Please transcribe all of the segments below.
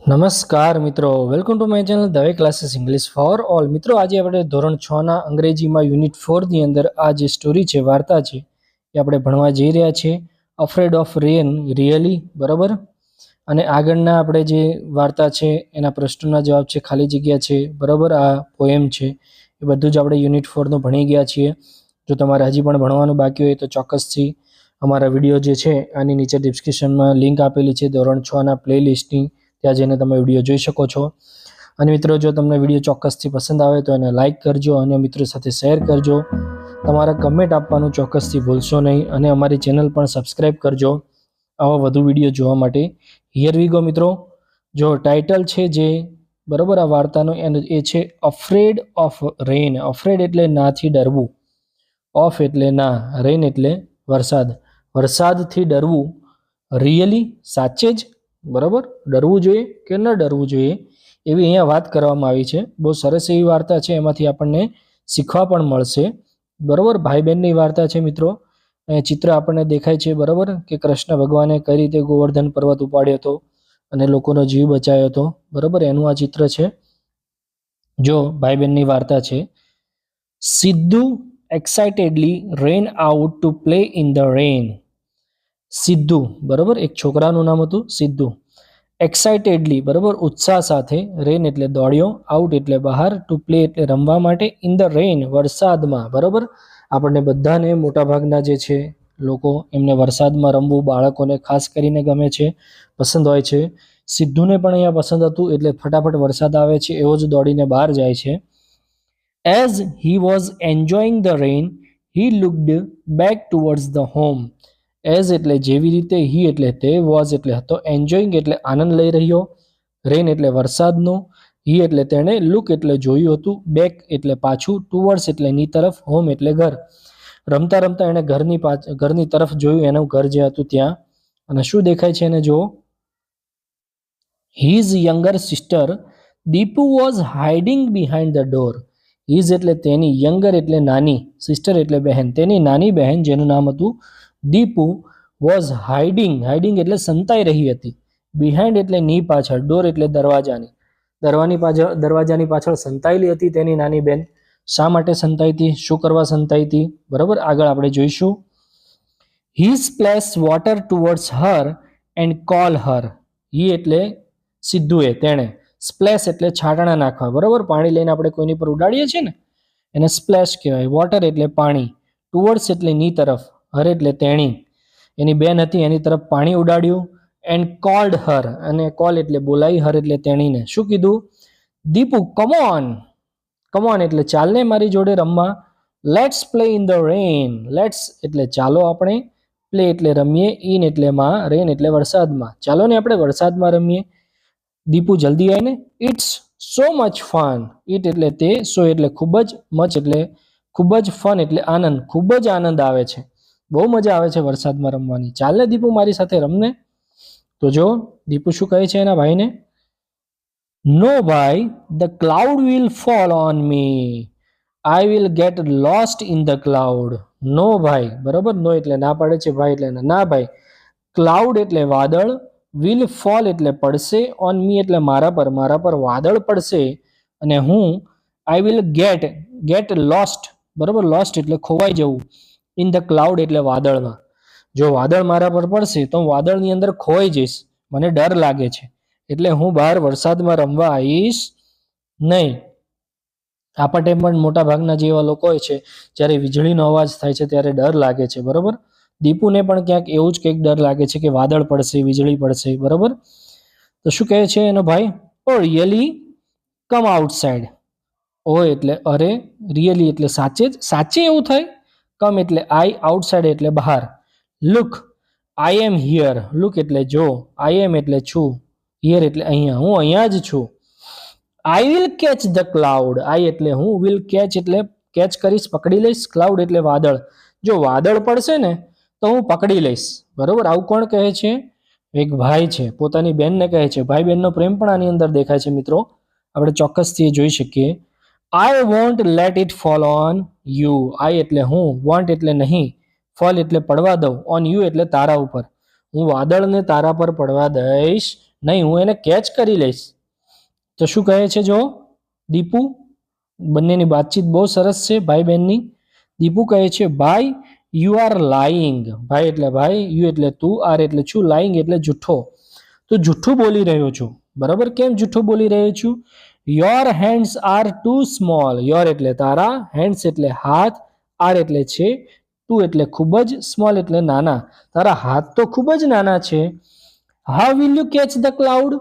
નમસ્કાર મિત્રો, welcome to my channel Dave classes English for all. મિત્રો, આજે આપણે ધોરણ 6 ના અંગ્રેજીમાં યુનિટ 4 ની અંદર આ જે સ્ટોરી છે, વાર્તા છે, એ આપણે ભણવા જઈ રહ્યા છીએ. અફ્રેડ ઓફ રેન રિયલી, બરાબર. અને આગળના આપણે જે વાર્તા છે એના પ્રશ્નોના જવાબ છે, ખાલી જગ્યા છે, બરાબર. આ પોએમ છે, એ બધું જ આપણે યુનિટ 4 નું ભણી ગયા છીએ. જો તમારે હજી પણ ભણવાનું બાકી હોય તો ચોક્કસથી અમારા વિડીયો જે છે આની નીચે ડિસ્ક્રિપ્શનમાં લિંક આપેલી છે ધોરણ 6 ના પ્લેલિસ્ટની, ત્યાં જઈને તમે વિડીયો જોઈ શકો છો. અને મિત્રો, જો તમને વિડીયો ચોક્કસથી પસંદ આવે તો એને લાઇક કરજો અને મિત્રો સાથે શેર કરજો. તમારા કમેન્ટ આપવાનું ચોક્કસથી ભૂલશો નહીં અને અમારી ચેનલ પણ સબસ્ક્રાઈબ કરજો આવા વધુ વિડીયો જોવા માટે. હિયર વી ગો મિત્રો. જો ટાઇટલ છે જે, બરાબર, આ વાર્તાનો એ છે અફ્રેડ ઓફ રેન. અફ્રેડ એટલે નાથી ડરવું, ઓફ એટલે ના, રેન એટલે વરસાદ. વરસાદથી ડરવું, રિયલી સાચે જ, બરાબર, ડરવું જોઈએ કે ન ડરવું જોઈએ એવી અહીંયા વાત કરવામાં આવી છે. બહુ સરસ એવી વાર્તા છે, એમાંથી આપણને શીખવા પણ મળશે, બરાબર. ભાઈ બહેનની વાર્તા છે મિત્રો. અહીંયા ચિત્ર આપણને દેખાય છે, બરાબર, કે કૃષ્ણ ભગવાને કઈ રીતે ગોવર્ધન પર્વત ઉપાડ્યો હતો અને લોકોનો જીવ બચાવ્યો હતો, બરાબર, એનું આ ચિત્ર છે. જો ભાઈ બહેનની વાર્તા છે. Siddhu excitedly ran out to play in the rain. Siddhu, બરાબર, એક છોકરાનું નામ હતું સિદ્ધુ. એક્સાઇટેડલી, બરાબર, ઉત્સાહ સાથે, રેન એટલે દોડ્યો, આઉટ એટલે બહાર, ટુ પ્લે એટલે રમવા માટે, ઇન ધ રેન વરસાદમાં, બરાબર. આપણને બધાને, મોટાભાગના જે છે લોકો, એમને વરસાદમાં રમવું, બાળકોને ખાસ કરીને ગમે છે, પસંદ હોય છે. સિદ્ધુને પણ અહીંયા પસંદ હતું, એટલે ફટાફટ વરસાદ આવે છે એવો જ દોડીને બહાર જાય છે. As he was enjoying the rain he looked back towards the home. As એટલે જેવી રીતે, હી એટલે તે, વોઝ એટલે હતો, એન્જોયિંગ એટલે આનંદ લઈ રહ્યો, રેન એટલે વરસાદનો, હી એટલે તેણે, લુક એટલે જોયું હતું, બેક એટલે પાછું, ટુવર્ડ્સ એટલે ની તરફ, હોમ એટલે ઘર. રમતા રમતા એણે ઘરની તરફ જોયું, એનું ઘર જે હતું ત્યાં. અને શું દેખાય છે એને જુઓ. His younger sister Deepu was hiding behind the door. His એટલે તેની, યંગર એટલે નાની, સિસ્ટર એટલે બહેન, તેની નાની બહેન જેનું નામ હતું દીપુ, વોઝ હાઇડિંગ, હાઇડિંગ એટલે સંતાઈ રહી હતી, બિહાઇન્ડ એટલે ની પાછળ, ડોર એટલે દરવાજાની, દરવાજાની પાછળ સંતાયેલી હતી તેની નાની બેન. શા માટે સંતાઈ હતી, શું કરવા સંતાઈ હતી, બરાબર, આગળ આપણે જોઈશું. He splash water towards her and call her. He એટલે સિદ્ધુએ, તેણે, સ્પ્લેશ એટલે છાંટણા નાખવા, બરાબર, પાણી લઈને આપણે કોઈની પર ઉડાડીએ છીએ ને એને સ્પ્લેશ કહેવાય. વોટર એટલે પાણી, ટુવર્ડ્સ એટલે ની તરફ, હર એટલે તેણી, એની બેન હતી એની તરફ પાણી ઉડાડ્યું. એન્ડ કોલ્ડ હર, અને કોલ એટલે બોલાવી, હર એટલે તેણીને. શું કીધું? Deepu come on, come on એટલે ચાલને મારી જોડે રમવા. Let's play in the rain. Let's એટલે ચાલો આપણે, પ્લે એટલે રમીએ, ઇન એટલે માં, રેન એટલે વરસાદમાં. ચાલો ને આપણે વરસાદમાં રમીએ. દીપુ જલ્દી આવીને. It's so much fun. It એટલે તે, સો એટલે ખૂબ જ, મચ એટલે ખૂબ જ, ફન એટલે આનંદ, ખૂબ જ આનંદ આવે છે, બહુ મજા આવે છે વરસાદમાં રમવાની. ચાલને દીપુ મારી સાથે રમને. તો જો દીપુ શું કહે છે એના ભાઈને. નો ભાઈ, the cloud will fall on me. I will get lost in the cloud. No ભાઈ, બરાબર, નો એટલે ના પાડે છે, ભાઈ એટલે ના ભાઈ. ક્લાઉડ એટલે વાદળ, વિલ ફોલ એટલે પડશે, ઓન મી એટલે મારા પર વાદળ પડશે અને હું, આઈ વિલ ગેટ લોસ્ટ, બરાબર, લોસ્ટ એટલે ખોવાઈ જવું, ઇન ધ ક્લાઉડ એટલે વાદળમાં. જો વાદળ મારા પર પડશે તો હું વાદળની અંદર ખોવાઈ જઈશ, મને ડર લાગે છે, એટલે હું બહાર વરસાદમાં રમવા આવીશ નહીં. આપણને પણ મોટા ભાગના જેવા લોકો હોય છે, જ્યારે વીજળીનો અવાજ થાય છે ત્યારે ડર લાગે છે, બરાબર. દીપુને પણ ક્યાંક એવું જ કંઈક ડર લાગે છે કે વાદળ પડશે, વીજળી પડશે, બરાબર. તો શું કહે છે એનો ભાઈ. ઓ રિયલી, કમ આઉટસાઇડ. ઓ એટલે અરે, રિયલી એટલે સાચે એવું થાય. કમ એટલે આઈ, આઉટસાઇડ એટલે બહાર. Look, I am here. Look એટલે જો, આઈ એમ એટલે છું, હિયર એટલે અહીંયા, હું અહીંયા જ છું. I will catch the cloud. I એટલે હું, વિલ કેચ એટલે કેચ કરીશ, પકડી લઈશ, ક્લાઉડ એટલે વાદળ. જો વાદળ પડશે ને તો હું પકડી લઈશ, બરાબર. આવું કોણ કહે છે? એક ભાઈ છે, પોતાની બેનને કહે છે. ભાઈ બહેનનો પ્રેમ પણ આની અંદર દેખાય છે મિત્રો, આપણે ચોક્કસથી જોઈ શકીએ. I won't let it fall on you. I એટલે હું, વોન્ટ એટલે નહીં, ફોલ એટલે પડવા દઉં, ઓન યુ એટલે તારા ઉપર. હું વાદળને તારા પર પડવા દઈશ નહીં, હું એને કેચ કરી લઈશ. તો શું કહે છે જો દીપુ? બંનેની વાતચીત બહુ સરસ છે ભાઈ બહેનની. દીપુ કહે છે ભાઈ યુ આર લાઈંગ. ભાઈ એટલે ભાઈ, યુ એટલે તું, આર એટલે છું, લાઈંગ એટલે જૂઠો. તો જૂઠું બોલી રહ્યો છું. બરાબર, કેમ જૂઠું બોલી રહ્યો છું? Your hands are too small. Your એટલે તારા, હેન્ડ્સ એટલે હાથ, આર એટલે છે, ટુ એટલે ખૂબ જ, સ્મોલ એટલે નાના. તારા હાથ તો ખૂબ જ નાના છે. How will you catch the cloud?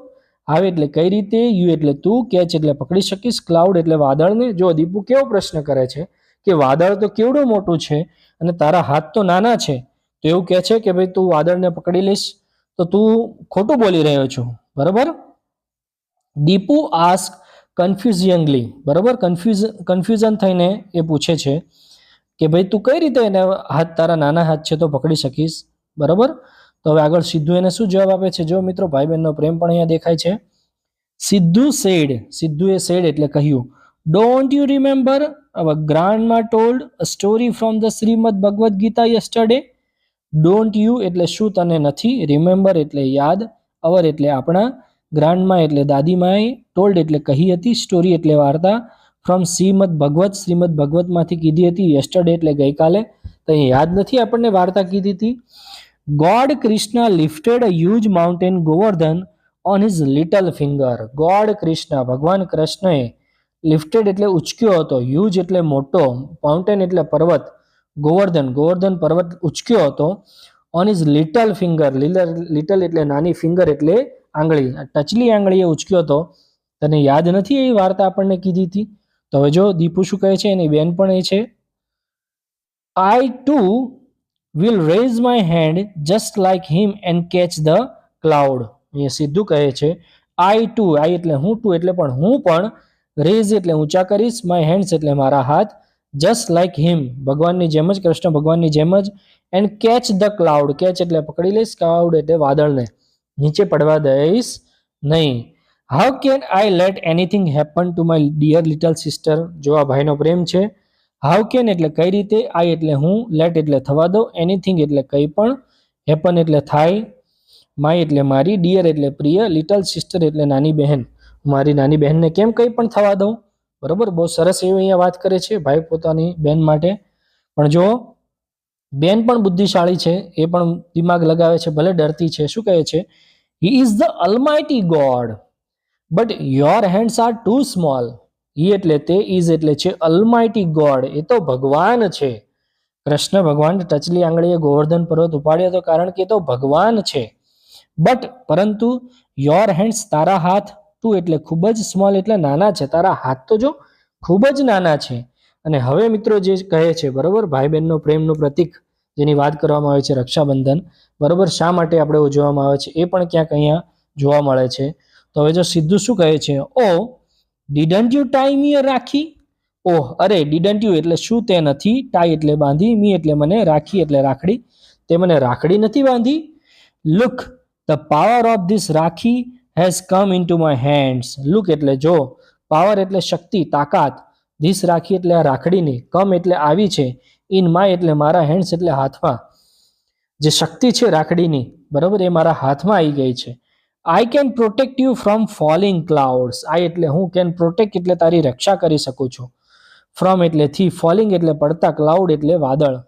How એટલે કઈ રીતે, યુ એટલે તું, કેચ એટલે પકડી શકીશ, ક્લાઉડ એટલે વાદળને. જો દીપુ કેવો પ્રશ્ન કરે છે કે વાદળ તો કેવડું મોટું છે અને તારા હાથ તો નાના છે, તો એવું કહે છે કે ભાઈ તું વાદળને પકડી લઈશ, તો તું ખોટું બોલી રહ્યો છો. બરાબર. દીપુ આસ્ક કન્ફ્યુઝિંગલી. બરાબર, કન્ફ્યુઝન થઈને એ પૂછે છે કે ભાઈ તું કઈ રીતે એને હાથ, તારા નાના હાથ છે તો પકડી શકીશ. બરાબર. તો હવે આગળ સિદ્ધુ એને શું જવાબ આપે છે? જો મિત્રો, ભાઈ બહેનનો પ્રેમ પણ અહીંયા દેખાય છે. સિદ્ધુ સેડ. સિદ્ધુએ સેડ એટલે કહ્યું, don't you remember our grandma told a story from the Shrimad Bhagavad Gita yesterday? Don't you એટલે શું તને નથી, રિમેમ્બર એટલે યાદ, અવર એટલે આપણા, ગ્રાન્ડમા એટલે દાદીમાએ, ટોલ્ડ એટલે કહી હતી, સ્ટોરી એટલે વાર્તા, ફ્રોમ શ્રીમદ ભગવતમાંથી કીધી હતી, યસ્ટરડે એટલે ગઈકાલે. તો અહીં યાદ નથી આપણને વાર્તા કીધી હતી. God Krishna lifted a huge mountain Govardhan on his little finger. God Krishna, ભગવાન કૃષ્ણએ, લિફ્ટેડ એટલે ઉચક્યો હતો, હ્યુજ એટલે મોટો, માઉન્ટેન એટલે પર્વત, ગોવર્ધન પર્વત ઉચક્યો હતો, on his little finger, little એટલે નાની, ફિંગર એટલે આંગળી, ટચલી આંગળીએ ઉચક્યો હતો. તને યાદ નથી એ વાર્તા આપણને કીધી હતી? તો હવે જો દીપુ શું કહે છે, એની બેન પણ એ છે, I too will raise my hand just like him and catch the cloud. અહીંયા સિદ્ધુ કહે છે આઈ ટુ, આઈ એટલે હું, ટુ એટલે પણ, હું પણ, રેઝ એટલે ઊંચા કરીશ, માય હેન્ડ્સ એટલે મારા હાથ, જસ્ટ લાઈક હિમ ભગવાનની જેમ જ, કૃષ્ણ ભગવાનની જેમ જ, and catch the cloud, catch એટલે પકડી લઈશ, ક્લાઉડ એટલે વાદળને નીચે પડવા દઈશ નહીં. How can I let anything happen to my dear little sister? જો આ ભાઈનો પ્રેમ છે. હાઉ કેન એટલે કઈ રીતે, આઈ એટલે હું, લેટ એટલે થવા દો, એનીથિંગ એટલે કંઈ પણ, હેપન એટલે થાય, માય એટલે મારી, ડિયર એટલે પ્રિય, લિટલ સિસ્ટર એટલે નાની બહેન, મારી નાની બહેનને કેમ કંઈ પણ થવા દઉં? બરોબર, બહુ સરસ એવું અહીંયા વાત કરે છે ભાઈ પોતાની બેન માટે. પણ જો બેન પણ બુદ્ધિશાળી છે, એ પણ દિમાગ લગાવે છે, ભલે ડરતી છે. શું કહે છે? He is the almighty God but your hands are too small. He એટલે તે, ઇઝ એટલે છે, અલમાઇટી ગોડ એ તો ભગવાન છે. કૃષ્ણ ભગવાન ટચલી આંગળીએ ગોવર્ધન પર્વત ઉપાડ્યો હતો કારણ કે એ તો ભગવાન છે. બટ પરંતુ યોર હેન્ડ્સ તારા હાથ, ટુ એટલે ખૂબ જ, સ્મોલ એટલે નાના છે. તારા હાથ તો જો ખૂબ જ નાના છે. અને હવે મિત્રો જે કહે છે, બરોબર, ભાઈ બહેનનો પ્રેમનું પ્રતીક જેની વાત કરવામાં આવે છે, રક્ષાબંધન, બરોબર, શા માટે આપણે ઉજવવામાં આવે છે એ પણ ક્યાંક અહીંયા જોવા મળે છે. તો હવે જો સિદ્ધુ શું કહે છે, ઓ ડીડન્ટ યુ ટાઈ મી અ રાખી? ઓહ, અરે, ડીડન્ટ યુ એટલે શું તે નથી, ટાઈ એટલે બાંધી, મી એટલે મને, રાખી એટલે રાખડી, તે મને રાખડી નથી બાંધી. Look the power of this rakhi has come into my hands. Look એટલે જો, પાવર એટલે શક્તિ, તાકાત, ધીસ રાખી એટલે આ રાખડીની, કમ એટલે આવી છે, ઇન માય એટલે મારા, હેન્ડ્સ એટલે હાથમાં. જે શક્તિ છે રાખડીની, બરોબર, એ મારા હાથમાં આવી ગઈ છે. I can protect you from falling clouds. I એટલે હું, કેન પ્રોટેક્ટ એટલે તારી રક્ષા કરી શકું છું, ફ્રોમ એટલે થી, ફોલિંગ એટલે પડતા, ક્લાઉડ એટલે વાદળ.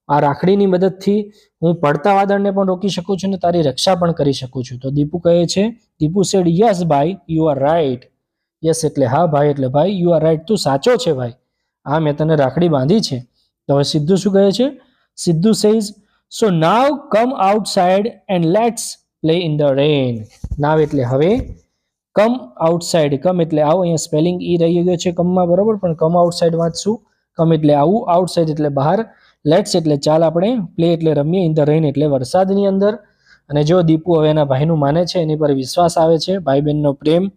આ રાખડીની મદદથી હું પડતા વાદળને પણ રોકી શકું છું અને તારી રક્ષા પણ કરી શકું છું. તો દીપુ કહે છે, દીપુ સેડ યસ ભાઈ, યુ આર રાઈટ. યસ એટલે હા, ભાઈ એટલે ભાઈ, યુ આર રાઈટ તું સાચો છે ભાઈ, હા મેં તને રાખડી બાંધી છે. તો હવે સિદ્ધુ શું કહે છે? Siddhu says so now come outside and let's play in the rain. Now એટલે હવે, કમ આઉટસાઇડ, કમ એટલે આવો, અહીંયા સ્પેલિંગ ઈ રહી ગયો છે કમમાં, બરોબર, પણ કમ આઉટસાઇડ વાંચશું. કમ એટલે આવું, આઉટસાઇડ એટલે બહાર, લેટ્સ એટલે ચાલ આપણે, પ્લે એટલે રમીએ, ઇન ધ રેન એટલે વરસાદની અંદર. અને જો દીપુ હવે એના ભાઈનું માને છે, એની પર વિશ્વાસ આવે છે, ભાઈ બહેનનો પ્રેમ.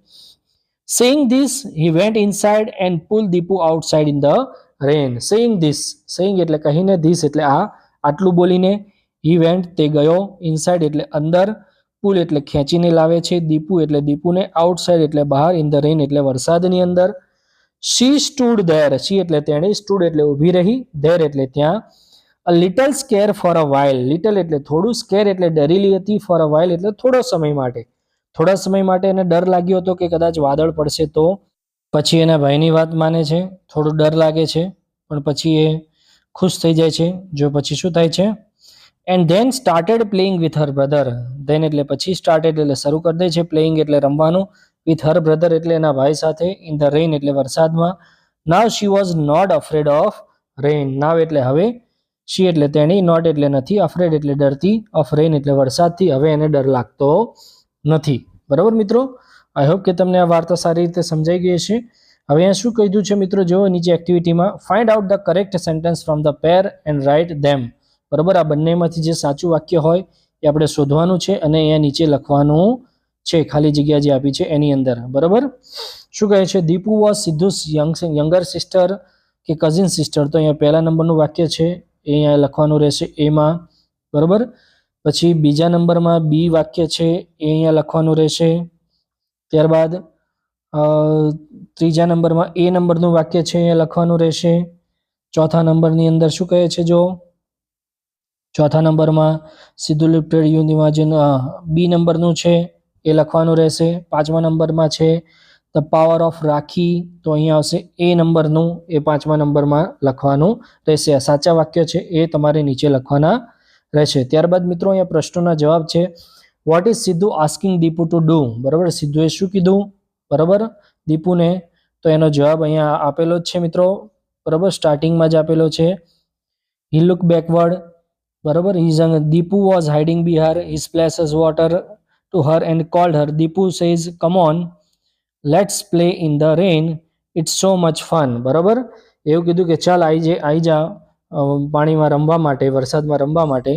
Saying this he went inside and pull Deepu outside in the rain. Saying this, saying એટલે કહીને, ધીસ એટલે આ, આટલું બોલીને, હી વેન્ટ તે ગયો, ઇનસાઇડ એટલે અંદર, પુલ એટલે ખેંચીને લાવે છે, દીપુ એટલે દીપુને, આઉટસાઇડ એટલે બહાર, ઇન ધ રેન એટલે વરસાદની અંદર. શી સ્ટૂડ ધેર, શી એટલે તેણી, સ્ટૂડ એટલે ઊભી રહી, ધેર એટલે ત્યાં. A little square for a while, little એટલે થોડું, સ્કેર એટલે ડરેલી હતી, ફોર અ વાઇલ એટલે થોડો સમય માટે. થોડા સમય માટે એને ડર લાગ્યો હતો કે કદાચ વાદળ પડશે તો. પછી એના ભાઈની વાત માને છે, થોડું ડર લાગે છે, પણ પછી એ ખુશ થઈ જાય છે. જો પછી શું થાય છે, and then started playing with her brother. Then એટલે પછી સ્ટાર્ટેડ એટલે શરૂ કરી દે છે, પ્લેઇંગ એટલે રમવાનું, વિથ હર બ્રધર એટલે એના ભાઈ સાથે, ઇન ધ રેઇન એટલે વરસાદમાં. Now she was not afraid of rain. Now એટલે હવે, શી એટલે તેણી, નોટ એટલે નથી, અફ્રેડ એટલે ડરતી, ઓફ રેઇન એટલે વરસાદથી હવે એને ડર લાગતો નથી. બરાબર મિત્રો, આઈ હોપ કે તમને આ વાર્તા સારી રીતે સમજાઈ ગઈ છે. હવે અહીંયા શું કીધું છે મિત્રો, જો નીચે એક્ટિવિટીમાં find out the correct sentence from the pair and write them. બરાબર, આ બંનેમાંથી જે સાચું વાક્ય હોય એ આપણે શોધવાનું છે અને અહીંયા નીચે લખવાનું છે, ખાલી જગ્યા જે આપી છે એની અંદર. બરાબર, શું કહે છે, દીપુ વોઝ સિદ્ધુસ યંગર સિસ્ટર કે કઝિન સિસ્ટર. તો અહીંયા પહેલા નંબરનું વાક્ય છે એ અહીંયા લખવાનું રહેશે એમાં. બરાબર, પછી બીજા નંબરમાં બી વાક્ય છે એ અહીંયા લખવાનું રહેશે. ત્યારબાદ ત્રીજા નંબરમાં એ નંબરનું વાક્ય છે એ લખવાનું રહેશે. ચોથા નંબરની અંદર શું કહે છે, જો ચોથા નંબરમાં સીધું લિફ્ટેડ યુનિવાજન બી નંબરનું છે એ લખવાનું રહેશે. પાંચમા નંબરમાં છે ધ પાવર ઓફ રાખી, તો અહીંયા આવશે એ નંબરનું, એ પાંચમા નંબરમાં લખવાનું રહેશે. આ સાચા વાક્ય છે એ તમારે નીચે લખવાના રહેશે. ત્યારબાદ મિત્રો અહીંયા પ્રશ્નોના જવાબ છે. What is Sidhu asking Deepu to do. બરાબર, સિદ્ધુએ શું કીધું બરાબર દીપુને, તો એનો જવાબ અહીંયા આપેલો જ છે મિત્રો. બરાબર, સ્ટાર્ટિંગમાં જ આપેલો છે. He look backward. બરાબર, દીપુ વોઝ હાઇડિંગ બિહાર, he splashes water to her and called her. Deepu says come on let's play in the rain, it's so much fun. બરાબર, એવું કીધું કે ચાલ આવી જા પાણીમાં રમવા માટે, વરસાદમાં રમવા માટે.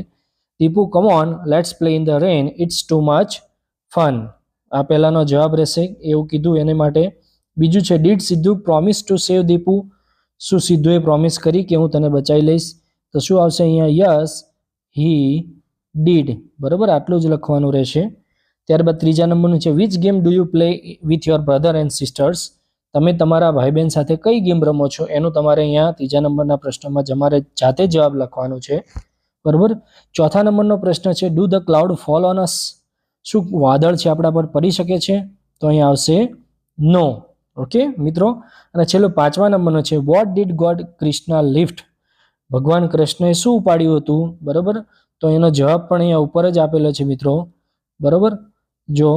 Deepu come on let's play in the rain, it's too much fun. આ પહેલાનો જવાબ રહેશે, એવું કીધું એને માટે. બીજું છે, did Sidhu promise to save Deepu. શું સિદ્ધુએ પ્રોમિસ કરી કે હું તને બચાવી લઈશ? તો શું આવશે અહીંયા, યસ હી ડીડ. બરાબર, આટલું જ લખવાનું રહેશે. ત્યારબાદ ત્રીજા નંબરનું છે, which game do you play with your brother and sisters. તમે તમારા ભાઈ બહેન સાથે કઈ ગેમ રમો છો એનું તમારે અહીંયા ત્રીજા નંબરના પ્રશ્નમાં તમારે જાતે જવાબ લખવાનો છે. બરાબર, ચોથા નંબરનો પ્રશ્ન છે, do the cloud fall on us. શું વાદળ છે આપણા પર પડી શકે છે? તો અહીંયા આવશે નો. ઓકે મિત્રો, અને છેલ્લો પાંચમા નંબરનો છે, what did God Krishna lift. ભગવાન કૃષ્ણએ શું ઉપાડ્યું હતું? બરાબર, તો એનો જવાબ પણ અહીંયા ઉપર જ આપેલો છે મિત્રો. બરાબર, જો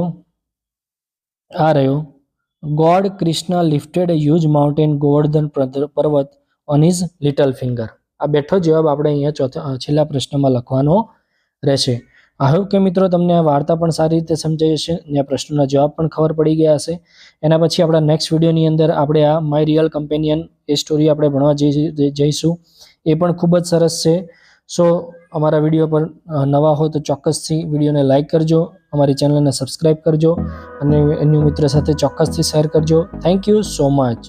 આ રહ્યો, God Krishna lifted huge mountain Govardhan પર્વત ઓન હિઝ લિટલ ફિંગર. આ બેઠો જવાબ આપણે અહીંયા છેલ્લા પ્રશ્નમાં લખવાનો રહેશે. આઈ હોપ કે મિત્રો તમને આ વાર્તા પણ સારી રીતે સમજાઈ હશે અને આ પ્રશ્નોના જવાબ પણ ખબર પડી ગયા હશે. એના પછી આપણા નેક્સ્ટ વિડીયોની અંદર આપણે આ my real companion A story આપણે ભણવા જઈશું. એ પણ ખૂબ જ સરસ છે. સો અમારા વિડીયો પર નવા હો તો ચોક્કસથી વિડીયોને લાઇક કરજો, અમારી ચેનલને સબસ્ક્રાઈબ કરજો અને અન્ય મિત્ર સાથે ચોક્કસથી શેર કરજો. Thank you so much.